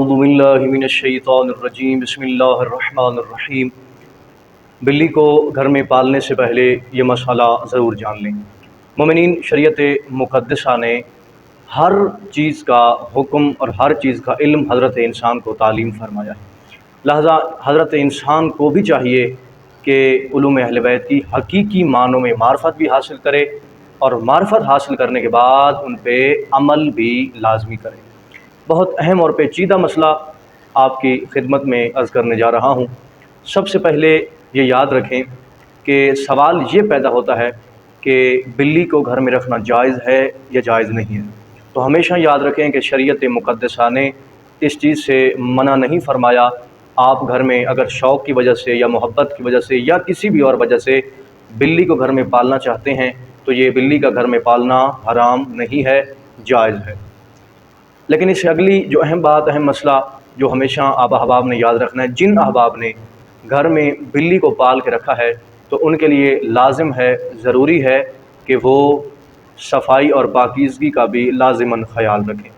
اعوذ باللہ من الشیطان الرجیم بسم اللہ الرحمن الرحیم۔ بلی کو گھر میں پالنے سے پہلے یہ مسئلہ ضرور جان لیں۔ مومنین، شریعت مقدسہ نے ہر چیز کا حکم اور ہر چیز کا علم حضرت انسان کو تعلیم فرمایا ہے، لہذا حضرت انسان کو بھی چاہیے کہ علوم اہل بیت کی حقیقی معنوں میں معرفت بھی حاصل کرے اور معرفت حاصل کرنے کے بعد ان پہ عمل بھی لازمی کرے۔ بہت اہم اور پیچیدہ مسئلہ آپ کی خدمت میں عرض کرنے جا رہا ہوں۔ سب سے پہلے یہ یاد رکھیں کہ سوال یہ پیدا ہوتا ہے کہ بلی کو گھر میں رکھنا جائز ہے یا جائز نہیں ہے۔ تو ہمیشہ یاد رکھیں کہ شریعت مقدسہ نے اس چیز سے منع نہیں فرمایا۔ آپ گھر میں اگر شوق کی وجہ سے یا محبت کی وجہ سے یا کسی بھی اور وجہ سے بلی کو گھر میں پالنا چاہتے ہیں تو یہ بلی کا گھر میں پالنا حرام نہیں ہے، جائز ہے۔ لیکن اس سے اگلی جو اہم بات، اہم مسئلہ جو ہمیشہ آپ احباب نے یاد رکھنا ہے، جن احباب نے گھر میں بلی کو پال کے رکھا ہے تو ان کے لیے لازم ہے، ضروری ہے کہ وہ صفائی اور پاکیزگی کا بھی لازماً خیال رکھیں۔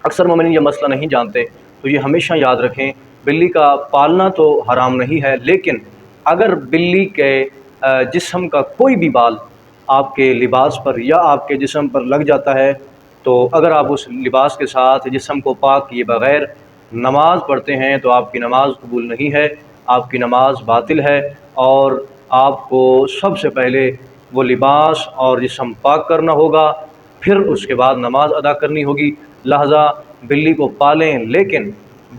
اکثر مومنین یہ مسئلہ نہیں جانتے، تو یہ ہمیشہ یاد رکھیں بلی کا پالنا تو حرام نہیں ہے، لیکن اگر بلی کے جسم کا کوئی بھی بال آپ کے لباس پر یا آپ کے جسم پر لگ جاتا ہے تو اگر آپ اس لباس کے ساتھ جسم کو پاک کیے بغیر نماز پڑھتے ہیں تو آپ کی نماز قبول نہیں ہے، آپ کی نماز باطل ہے، اور آپ کو سب سے پہلے وہ لباس اور جسم پاک کرنا ہوگا، پھر اس کے بعد نماز ادا کرنی ہوگی۔ لہذا بلی کو پالیں، لیکن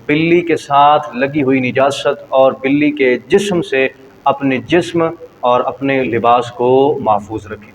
بلی کے ساتھ لگی ہوئی نجاست اور بلی کے جسم سے اپنے جسم اور اپنے لباس کو محفوظ رکھیں۔